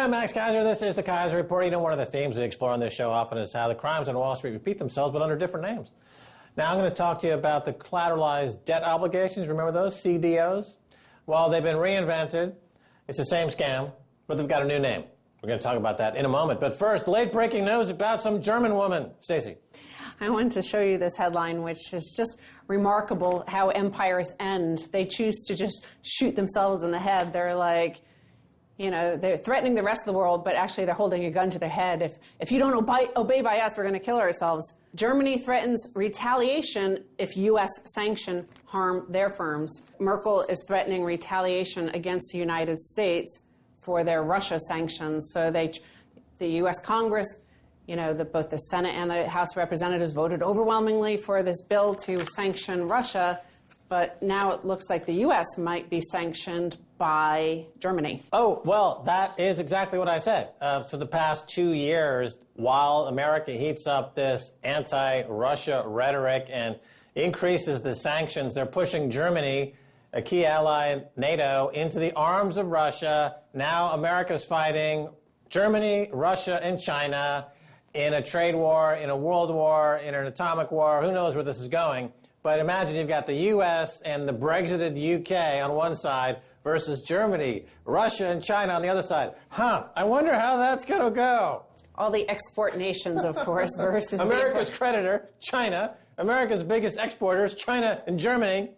I'm Max Keiser. This is the Keiser Report. You know, one of the themes we explore on this show often is how the crimes on Wall Street repeat themselves, but under different names. Now, I'm going to talk to you about the collateralized debt obligations. Remember those, CDOs? Well, they've been reinvented. It's the same scam, but they've got a new name. We're going to talk about that in a moment. But first, late-breaking news about some German woman. Stacy. I wanted to show you this headline, which is just remarkable how empires end. They choose to just shoot themselves in the head. They're like, you know, they're threatening the rest of the world, but actually they're holding a gun to their head. If you don't obey by us, we're going to kill ourselves. Germany threatens retaliation if U.S. sanction harm their firms. Merkel is threatening retaliation against the United States for their Russia sanctions. So the U.S. Congress, you know, both the Senate and the House of Representatives voted overwhelmingly for this bill to sanction Russia, but now it looks like the U.S. might be sanctioned by Germany. Oh, well, that is exactly what I said. For the past 2 years, while America heats up this anti-Russia rhetoric and increases the sanctions, they're pushing Germany, a key ally NATO, into the arms of Russia. Now America's fighting Germany, Russia, and China in a trade war, in a world war, in an atomic war. Who knows where this is going? But imagine you've got the U.S. and the Brexited U.K. on one side versus Germany, Russia, and China on the other side. I wonder how that's going to go. All the export nations, of course, versus America's creditor, China. America's biggest exporters, China and Germany.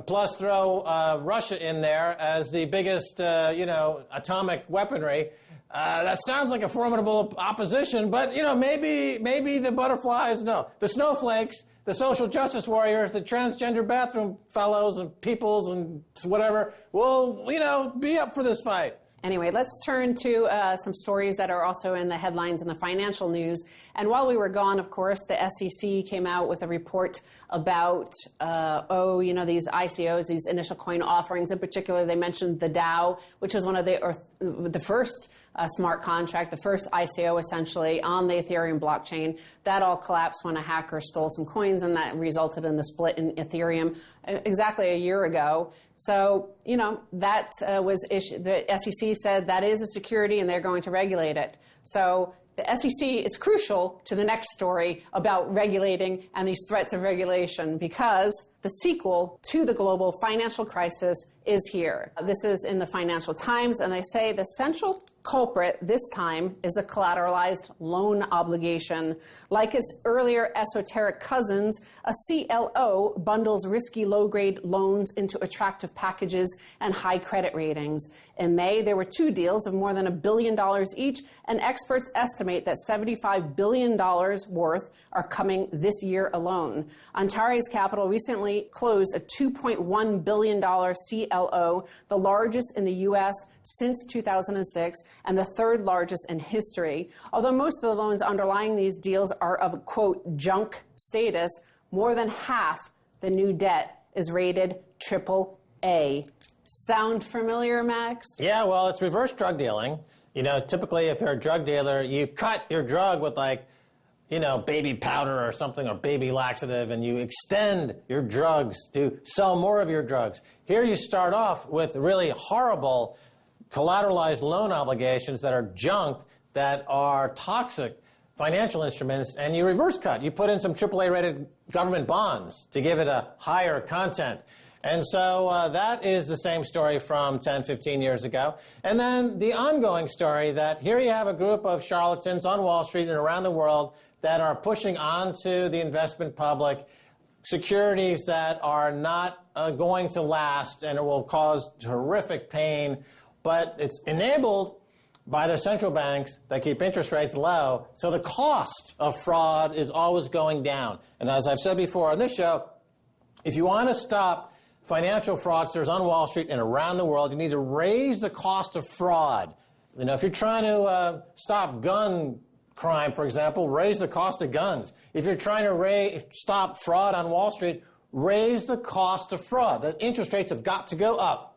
Plus throw Russia in there as the biggest, atomic weaponry. That sounds like a formidable opposition, but, you know, maybe the butterflies, no. The snowflakes, the social justice warriors, the transgender bathroom fellows and peoples and whatever will, you know, be up for this fight. Anyway, let's turn to some stories that are also in the headlines in the financial news. And while we were gone, of course, the SEC came out with a report about, these ICOs, these initial coin offerings. In particular, they mentioned the DAO, which is one of the first smart contract, the first ICO essentially on the Ethereum blockchain. That all collapsed when a hacker stole some coins, and that resulted in the split in Ethereum exactly a year ago. So, you know, that was issued. The SEC said that is a security and they're going to regulate it. So the SEC is crucial to the next story about regulating and these threats of regulation, because the sequel to the global financial crisis is here. This is in the Financial Times, and they say the central culprit this time is a collateralized loan obligation. Like its earlier esoteric cousins, a CLO bundles risky low-grade loans into attractive packages and high credit ratings. In May, there were 2 deals of more than $1 billion each, and experts estimate that $75 billion worth are coming this year alone. Antares Capital recently closed a $2.1 billion CLO, the largest in the U.S. since 2006 and the 3rd largest in history. Although most of the loans underlying these deals are of, quote, junk status, more than half the new debt is rated AAA. Sound familiar, Max? Yeah, well, it's reverse drug dealing. You know, typically if you're a drug dealer, you cut your drug with baby powder or something, or baby laxative, and you extend your drugs to sell more of your drugs. Here you start off with really horrible collateralized loan obligations that are junk, that are toxic financial instruments, and you reverse cut. You put in some AAA-rated government bonds to give it a higher content. And so that is the same story from 10, 15 years ago. And then the ongoing story that here you have a group of charlatans on Wall Street and around the world that are pushing onto the investment public securities that are not going to last, and it will cause horrific pain. But it's enabled by the central banks that keep interest rates low, so the cost of fraud is always going down. And as I've said before on this show, if you want to stop financial fraudsters on Wall Street and around the world, you need to raise the cost of fraud. You know, if you're trying to stop gun crime, for example, raise the cost of guns. If you're trying to stop fraud on Wall Street, raise the cost of fraud. The interest rates have got to go up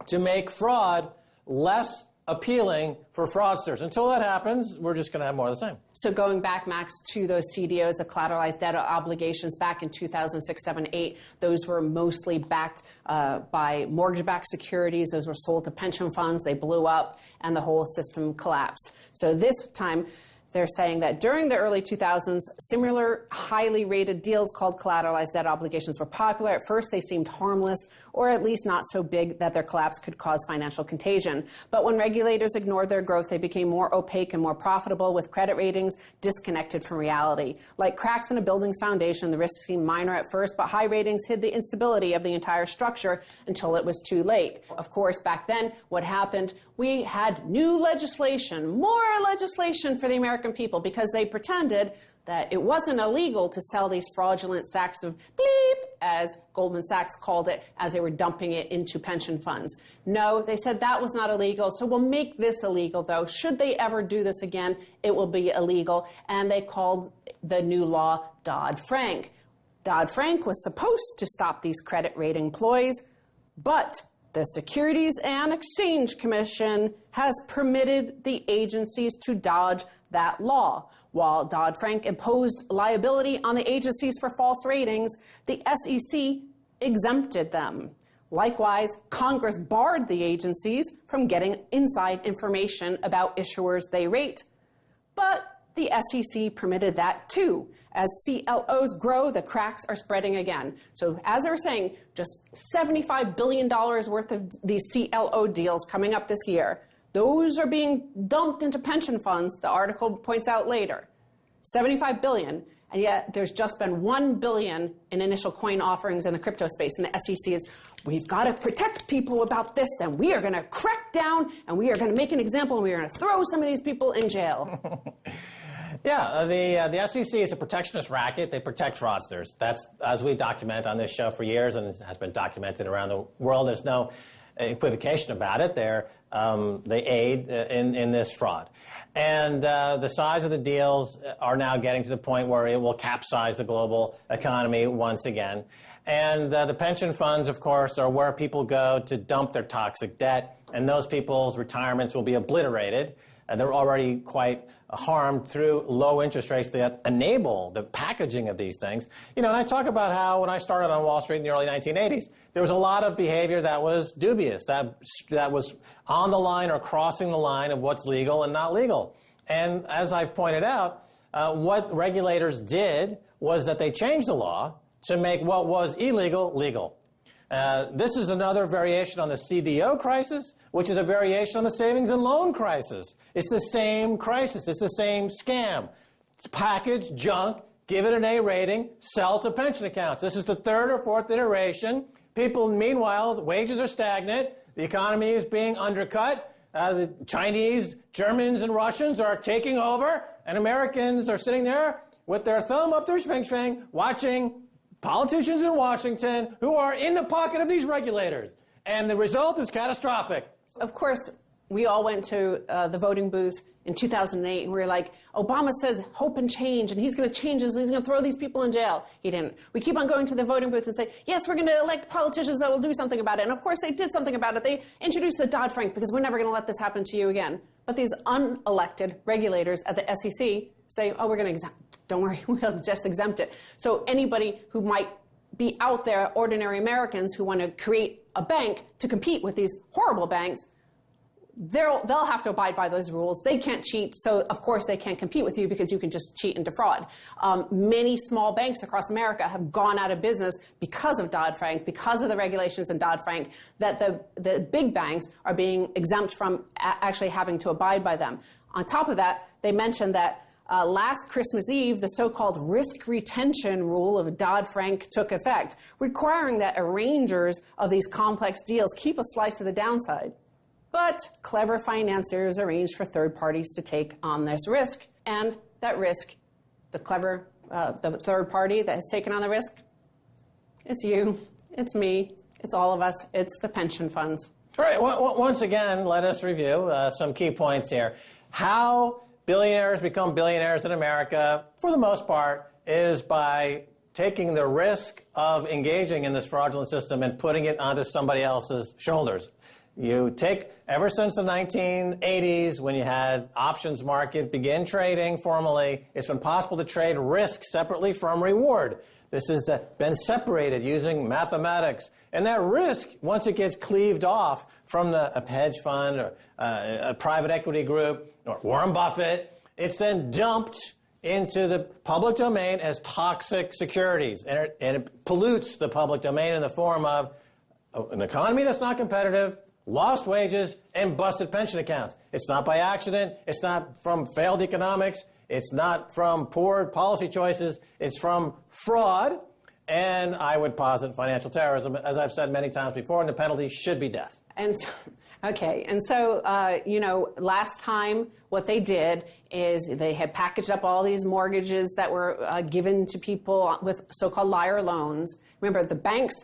to make fraud less appealing for fraudsters. Until that happens, we're just going to have more of the same. So going back, Max, to those CDOs, the collateralized debt obligations back in 2006, 7, 8, those were mostly backed by mortgage-backed securities. Those were sold to pension funds. They blew up, and the whole system collapsed. So this time, they're saying that during the early 2000s, similar highly rated deals called collateralized debt obligations were popular. At first, they seemed harmless, or at least not so big that their collapse could cause financial contagion. But when regulators ignored their growth, they became more opaque and more profitable, with credit ratings disconnected from reality. Like cracks in a building's foundation, the risks seemed minor at first, but high ratings hid the instability of the entire structure until it was too late. Of course, back then, what happened? We had new legislation, more legislation for the American people, because they pretended that it wasn't illegal to sell these fraudulent sacks of bleep, as Goldman Sachs called it, as they were dumping it into pension funds. No, they said that was not illegal, so we'll make this illegal, though. Should they ever do this again, it will be illegal. And they called the new law Dodd-Frank. Dodd-Frank was supposed to stop these credit rating ploys, but the Securities and Exchange Commission has permitted the agencies to dodge that law. While Dodd-Frank imposed liability on the agencies for false ratings, the SEC exempted them. Likewise, Congress barred the agencies from getting inside information about issuers they rate. But the SEC permitted that too. As CLOs grow, the cracks are spreading again. So as I was saying, just $75 billion worth of these CLO deals coming up this year. Those are being dumped into pension funds, the article points out later. $75 billion, and yet there's just been $1 billion in initial coin offerings in the crypto space, and the SEC is, we've got to protect people about this, and we are going to crack down, and we are going to make an example, and we are going to throw some of these people in jail. Yeah, the SEC is a protectionist racket. They protect fraudsters. That's, as we document on this show for years, and it has been documented around the world. There's no equivocation about it. They aid in this fraud. And the size of the deals are now getting to the point where it will capsize the global economy once again. And the pension funds, of course, are where people go to dump their toxic debt, and those people's retirements will be obliterated. They're already quite harmed through low interest rates that enable the packaging of these things. You know, and I talk about how when I started on Wall Street in the early 1980s, there was a lot of behavior that was dubious, that was on the line or crossing the line of what's legal and not legal. And as I've pointed out, what regulators did was that they changed the law to make what was illegal legal. This is another variation on the CDO crisis, which is a variation on the savings and loan crisis. It's the same crisis. It's the same scam. It's package junk, give it an A rating, sell to pension accounts. This is the third or fourth iteration. People, meanwhile, the wages are stagnant. The economy is being undercut. The Chinese, Germans, and Russians are taking over, and Americans are sitting there with their thumb up their swing, watching politicians in Washington who are in the pocket of these regulators. And the result is catastrophic. Of course, we all went to the voting booth in 2008, and we were like, Obama says hope and change, and he's going to change this, he's going to throw these people in jail. He didn't. We keep on going to the voting booth and say, yes, we're going to elect politicians that will do something about it. And of course, they did something about it. They introduced the Dodd-Frank because we're never going to let this happen to you again. But these unelected regulators at the SEC say, oh, we're going to exempt. Don't worry, we'll just exempt it. So anybody who might be out there, ordinary Americans who want to create a bank to compete with these horrible banks, they'll have to abide by those rules. They can't cheat, so of course they can't compete with you because you can just cheat and defraud. Many small banks across America have gone out of business because of Dodd-Frank, because of the regulations in Dodd-Frank, that the big banks are being exempt from actually having to abide by them. On top of that, they mentioned that last Christmas Eve, the so-called risk retention rule of Dodd-Frank took effect, requiring that arrangers of these complex deals keep a slice of the downside. But clever financiers arranged for third parties to take on this risk. And that risk, the third party that has taken on the risk, it's you, it's me, it's all of us, it's the pension funds. All right, once again, let us review some key points here. How billionaires become billionaires in America, for the most part, is by taking the risk of engaging in this fraudulent system and putting it onto somebody else's shoulders. You take, ever since the 1980s, when you had options market begin trading formally, it's been possible to trade risk separately from reward. This has been separated using mathematics. And that risk, once it gets cleaved off from a hedge fund or a private equity group or Warren Buffett, it's then dumped into the public domain as toxic securities. And it pollutes the public domain in the form of an economy that's not competitive, lost wages, and busted pension accounts. It's not by accident. It's not from failed economics. It's not from poor policy choices. It's from fraud. And I would posit financial terrorism, as I've said many times before, and the penalty should be death. And okay, and so, you know, last time what they did is they had packaged up all these mortgages that were given to people with so-called liar loans. Remember, the banks,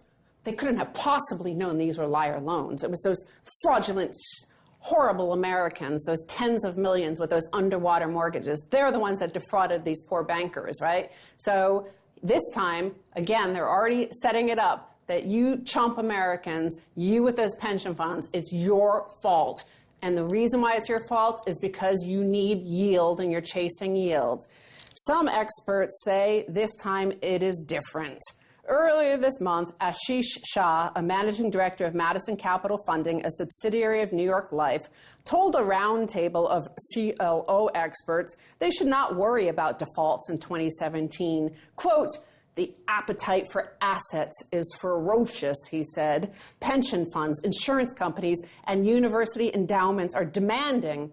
they couldn't have possibly known these were liar loans. It was those fraudulent, horrible Americans, those tens of millions with those underwater mortgages. They're the ones that defrauded these poor bankers, right? So this time, again, they're already setting it up that you chump Americans, you with those pension funds, it's your fault. And the reason why it's your fault is because you need yield and you're chasing yield. Some experts say this time it is different. Earlier this month, Ashish Shah, a managing director of Madison Capital Funding, a subsidiary of New York Life, told a roundtable of CLO experts they should not worry about defaults in 2017. Quote, "The appetite for assets is ferocious," he said. "Pension funds, insurance companies, and university endowments are demanding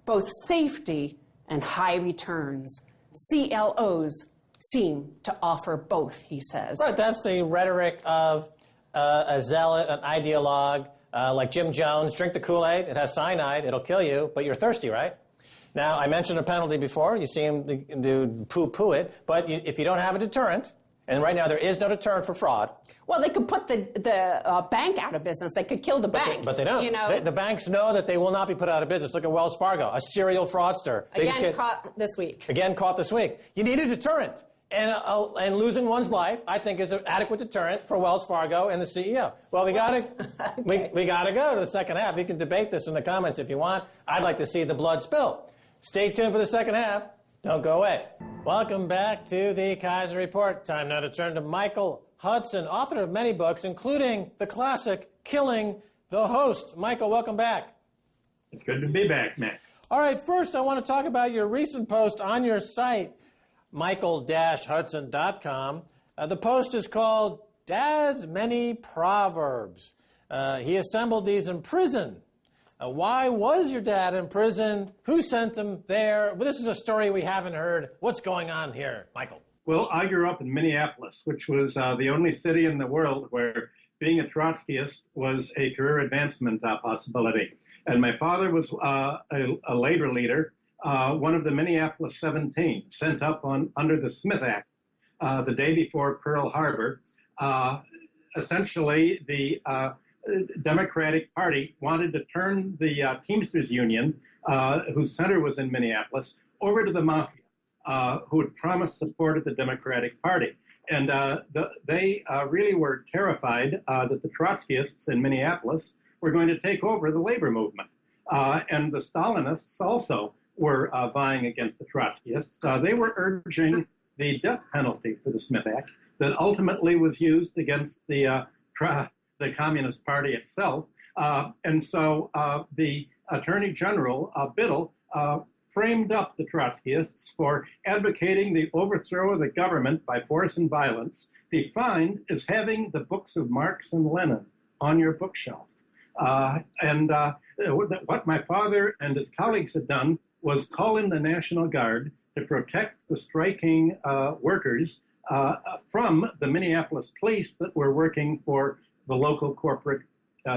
both safety and high returns. CLOs seem to offer both," he says. Right, that's the rhetoric of a zealot, an ideologue, like Jim Jones. Drink the Kool-Aid, it has cyanide, it'll kill you, but you're thirsty, right? Now, I mentioned a penalty before. You seem to poo-poo it, but if you don't have a deterrent, and right now there is no deterrent for fraud. Well, they could put the bank out of business. They could kill the bank. But they don't. You know? The banks know that they will not be put out of business. Look at Wells Fargo, a serial fraudster. Caught this week. Again, caught this week. You need a deterrent. And losing one's life, I think, is an adequate deterrent for Wells Fargo and the CEO. Well, we got to we got to go to the second half. You can debate this in the comments if you want. I'd like to see the blood spill. Stay tuned for the second half. Don't go away. Welcome back to the Keiser Report. Time now to turn to Michael Hudson, author of many books, including the classic Killing the Host. Michael, welcome back. It's good to be back, Max. All right, first I want to talk about your recent post on your site, michael-hudson.com. The post is called Dad's Many Proverbs. He assembled these in prison. Why was your dad in prison? Who sent him there? Well, this is a story we haven't heard. What's going on here, Michael? Well, I grew up in Minneapolis, which was the only city in the world where being a Trotskyist was a career advancement possibility. And my father was a labor leader, one of the Minneapolis 17, sent up under the Smith Act the day before Pearl Harbor. Essentially, the Democratic Party wanted to turn the Teamsters Union, whose center was in Minneapolis, over to the mafia, who had promised support of the Democratic Party. And they really were terrified that the Trotskyists in Minneapolis were going to take over the labor movement. And the Stalinists also were vying against the Trotskyists. They were urging the death penalty for the Smith Act that ultimately was used against the Communist Party itself. And so the Attorney General, Biddle, framed up the Trotskyists for advocating the overthrow of the government by force and violence, defined as having the books of Marx and Lenin on your bookshelf. What my father and his colleagues had done was call in the National Guard to protect the striking workers from the Minneapolis police that were working for the local corporate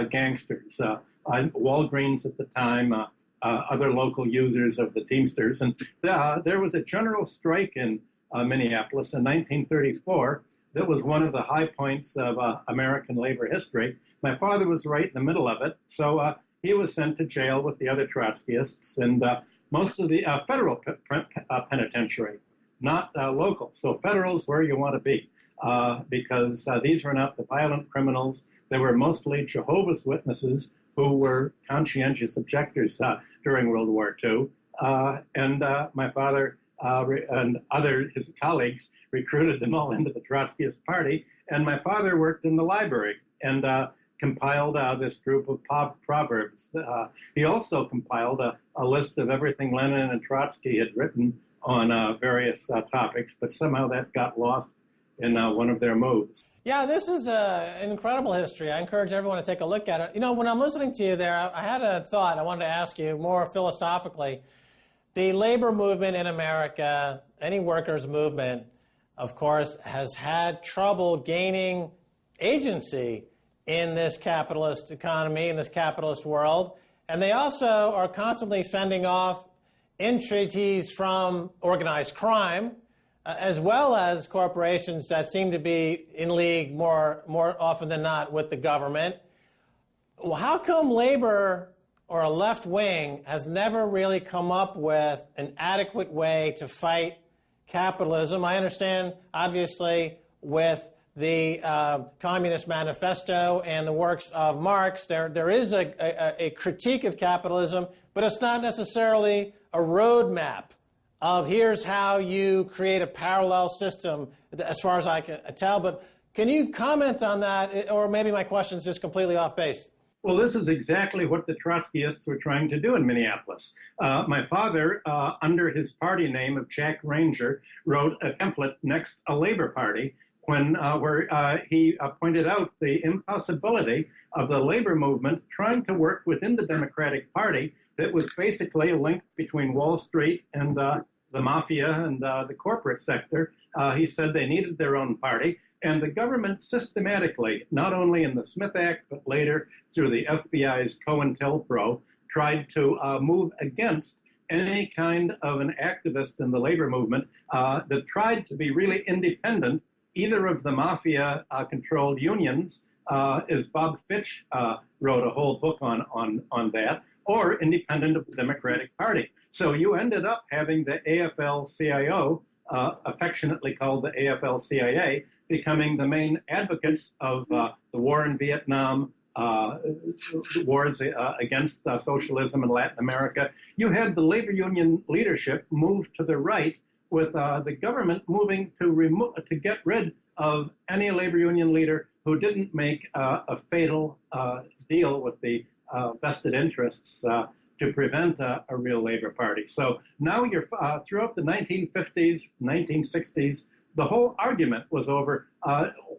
gangsters, Walgreens at the time, other local users of the Teamsters. And there was a general strike in Minneapolis in 1934 that was one of the high points of American labor history. My father was right in the middle of it, so he was sent to jail with the other Trotskyists and most of the federal penitentiary, not local. So federal's where you want to be because these were not the violent criminals. They were mostly Jehovah's Witnesses who were conscientious objectors during World War II. And my father and his colleagues recruited them all into the Trotskyist Party. And my father worked in the library and compiled this group of proverbs. He also compiled a list of everything Lenin and Trotsky had written on various topics, but somehow that got lost in one of their moves. Yeah, this is an incredible history. I encourage everyone to take a look at it. You know, when I'm listening to you there, I had a thought I wanted to ask you more philosophically. The labor movement in America, any workers' movement, of course, has had trouble gaining agency in this capitalist economy, in this capitalist world. And they also are constantly fending off entities from organized crime, as well as corporations that seem to be in league more often than not with the government. Well, how come labor or a left wing has never really come up with an adequate way to fight capitalism? I understand, obviously, with the Communist Manifesto and the works of Marx, there is a critique of capitalism, but it's not necessarily a roadmap of here's how you create a parallel system, as far as I can tell. But can you comment on that? Or maybe my question is just completely off base. Well, this is exactly what the Trotskyists were trying to do in Minneapolis. My father, under his party name of Jack Ranger, wrote a pamphlet, Next a Labor Party, where he pointed out the impossibility of the labor movement trying to work within the Democratic Party that was basically a link between Wall Street and the mafia and the corporate sector. He said they needed their own party, and the government systematically, not only in the Smith Act, but later through the FBI's COINTELPRO, tried to move against any kind of an activist in the labor movement that tried to be really independent, either of the mafia-controlled unions, as Bob Fitch wrote a whole book on that, or independent of the Democratic Party. So you ended up having the AFL-CIO, affectionately called the AFL-CIA, becoming the main advocates of the war in Vietnam, wars against socialism in Latin America. You had the labor union leadership move to the right, with the government moving to get rid of any labor union leader who didn't make a fatal deal with the vested interests to prevent a real labor party. So now you're throughout the 1950s, 1960s, the whole argument was over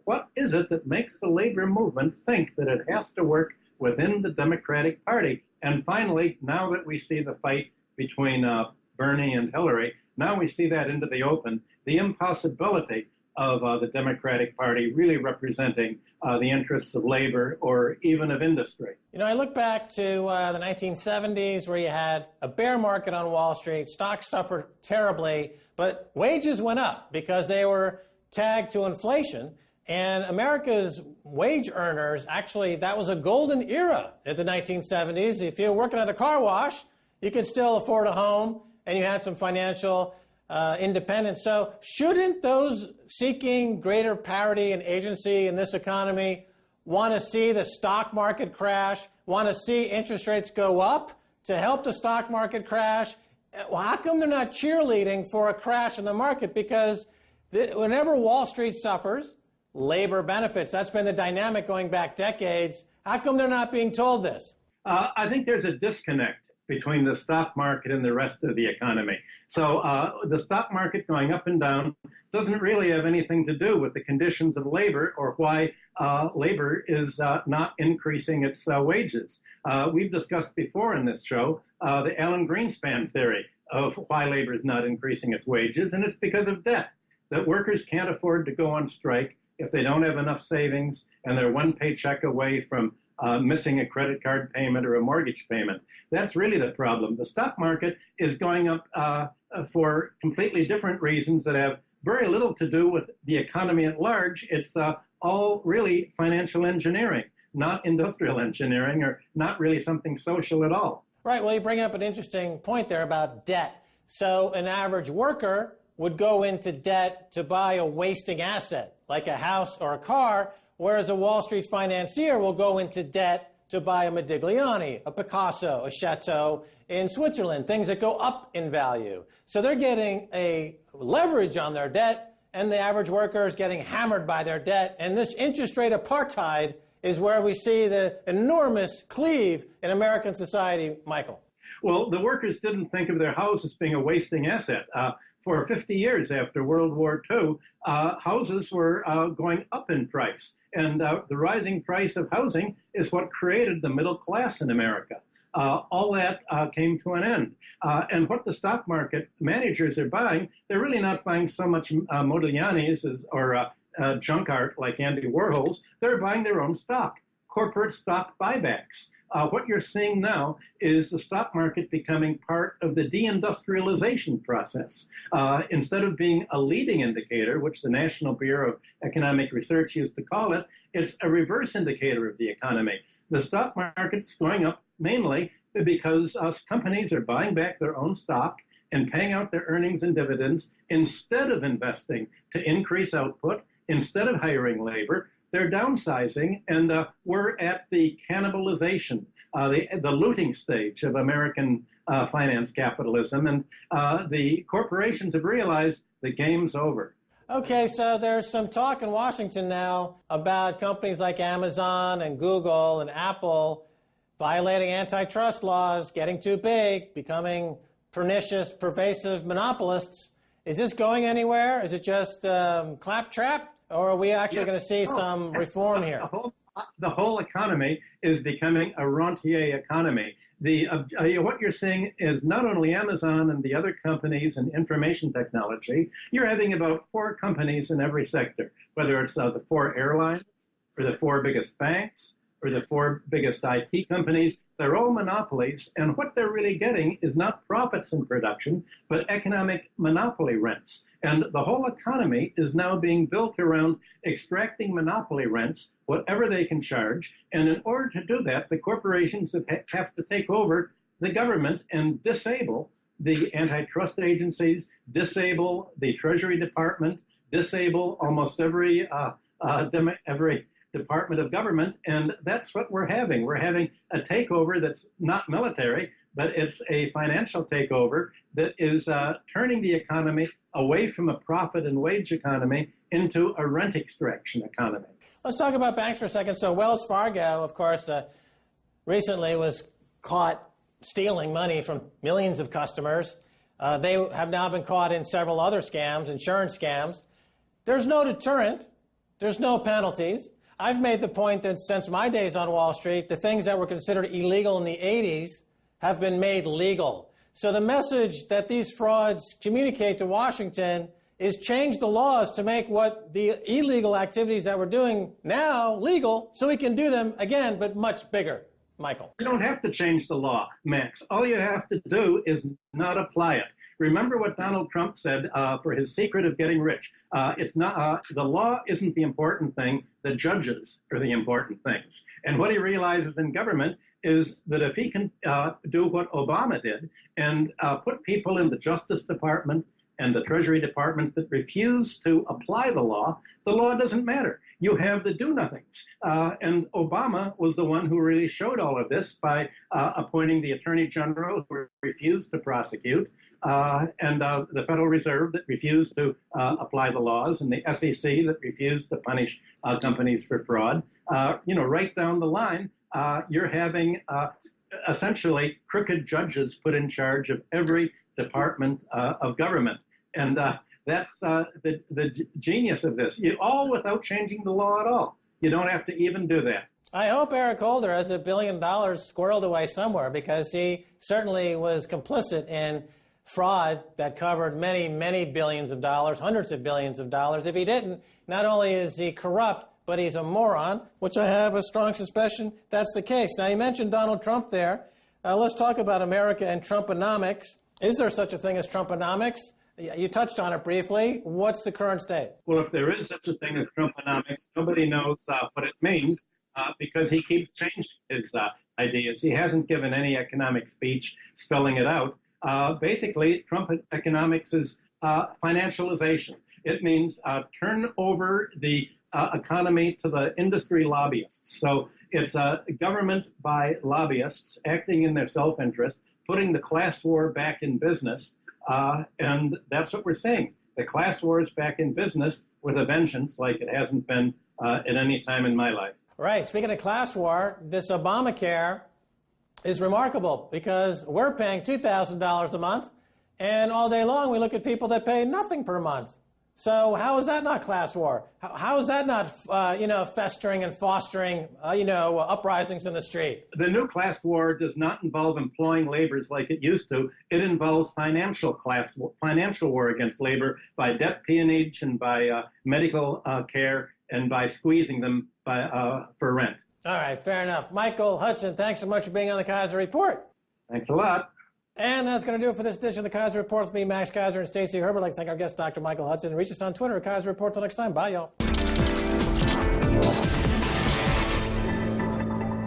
what is it that makes the labor movement think that it has to work within the Democratic Party. And finally, now that we see the fight between Bernie and Hillary, now we see that into the open, the impossibility of the Democratic Party really representing the interests of labor or even of industry. You know, I look back to the 1970s where you had a bear market on Wall Street, stocks suffered terribly, but wages went up because they were tagged to inflation. And America's wage earners, actually, that was a golden era in the 1970s. If you were working at a car wash, you could still afford a home, and you had some financial independence. So shouldn't those seeking greater parity and agency in this economy want to see the stock market crash, want to see interest rates go up to help the stock market crash? Well, how come they're not cheerleading for a crash in the market? Because whenever Wall Street suffers, labor benefits. That's been the dynamic going back decades. How come they're not being told this? I think there's a disconnect between the stock market and the rest of the economy. So the stock market going up and down doesn't really have anything to do with the conditions of labor or why labor is not increasing its wages. We've discussed before in this show the Alan Greenspan theory of why labor is not increasing its wages, and it's because of debt, that workers can't afford to go on strike if they don't have enough savings and they're one paycheck away from missing a credit card payment or a mortgage payment. That's really the problem. The stock market is going up for completely different reasons that have very little to do with the economy at large. It's all really financial engineering, not industrial engineering, or not really something social at all. Right. Well, you bring up an interesting point there about debt. So an average worker would go into debt to buy a wasting asset, like a house or a car, whereas a Wall Street financier will go into debt to buy a Modigliani, a Picasso, a Chateau in Switzerland, things that go up in value. So they're getting a leverage on their debt, and the average worker is getting hammered by their debt. And this interest rate apartheid is where we see the enormous cleave in American society, Michael. Well, the workers didn't think of their houses being a wasting asset. For 50 years after World War II, houses were going up in price. And the rising price of housing is what created the middle class in America. All that came to an end. And what the stock market managers are buying, they're really not buying so much Modigliani's or junk art like Andy Warhol's. They're buying their own stock, corporate stock buybacks. What you're seeing now is the stock market becoming part of the deindustrialization process. Instead of being a leading indicator, which the National Bureau of Economic Research used to call it, it's a reverse indicator of the economy. The stock market's going up mainly because companies are buying back their own stock and paying out their earnings and dividends instead of investing to increase output, instead of hiring labor. They're downsizing, and we're at the cannibalization, the looting stage of American finance capitalism, and the corporations have realized the game's over. Okay, so there's some talk in Washington now about companies like Amazon and Google and Apple violating antitrust laws, getting too big, becoming pernicious, pervasive monopolists. Is this going anywhere? Is it just claptrap? Or are we actually going to see some reform here? The whole economy is becoming a rentier economy. What you're seeing is not only Amazon and the other companies in information technology, you're having about 4 companies in every sector, whether it's the 4 airlines or the 4 biggest banks or the 4 biggest IT companies. They're all monopolies, and what they're really getting is not profits in production, but economic monopoly rents. And the whole economy is now being built around extracting monopoly rents, whatever they can charge. And in order to do that, the corporations have to take over the government and disable the antitrust agencies, disable the Treasury Department, disable almost every department of government, and that's what we're having. We're having a takeover that's not military, but it's a financial takeover that is turning the economy away from a profit and wage economy into a rent extraction economy. Let's talk about banks for a second. So Wells Fargo, of course, recently was caught stealing money from millions of customers. They have now been caught in several other scams, insurance scams. There's no deterrent. There's no penalties. I've made the point that since my days on Wall Street, the things that were considered illegal in the 80s have been made legal. So the message that these frauds communicate to Washington is change the laws to make what the illegal activities that we're doing now legal so we can do them again, but much bigger. Michael. You don't have to change the law, Max. All you have to do is not apply it. Remember what Donald Trump said for his secret of getting rich. It's not the law isn't the important thing. The judges are the important things. And what he realizes in government is that if he can do what Obama did and put people in the Justice Department and the Treasury Department that refuse to apply the law doesn't matter. You have the do-nothings. And Obama was the one who really showed all of this by appointing the Attorney General who refused to prosecute, and the Federal Reserve that refused to apply the laws, and the SEC that refused to punish companies for fraud. Right down the line, you're having essentially crooked judges put in charge of every department of government. And that's the genius of this. All without changing the law at all. You don't have to even do that. I hope Eric Holder has $1 billion squirreled away somewhere, because he certainly was complicit in fraud that covered many, many billions of dollars, hundreds of billions of dollars. If he didn't, not only is he corrupt, but he's a moron, which I have a strong suspicion that's the case. Now, you mentioned Donald Trump there. Let's talk about America and Trumponomics. Is there such a thing as Trumponomics? You touched on it briefly. What's the current state? Well, if there is such a thing as Trumponomics, nobody knows what it means because he keeps changing his ideas. He hasn't given any economic speech spelling it out. Basically, Trump economics is financialization. It means turn over the economy to the industry lobbyists. So it's a government by lobbyists acting in their self-interest, putting the class war back in business, and that's what we're seeing. The class war is back in business with a vengeance like it hasn't been at any time in my life. Right. Speaking of class war, this Obamacare is remarkable because we're paying $2,000 a month, and all day long we look at people that pay nothing per month. So how is that not class war? How is that not, festering and fostering, uprisings in the street? The new class war does not involve employing laborers like it used to. It involves financial war against labor by debt peonage and by medical care and by squeezing them for rent. All right, fair enough. Michael Hudson, thanks so much for being on the Keiser Report. Thanks a lot. And that's going to do it for this edition of the Keiser Report with me, Max Keiser, and Stacey Herbert. I'd like to thank our guest, Dr. Michael Hudson. And reach us on Twitter at Keiser Report. Till next time. Bye, y'all.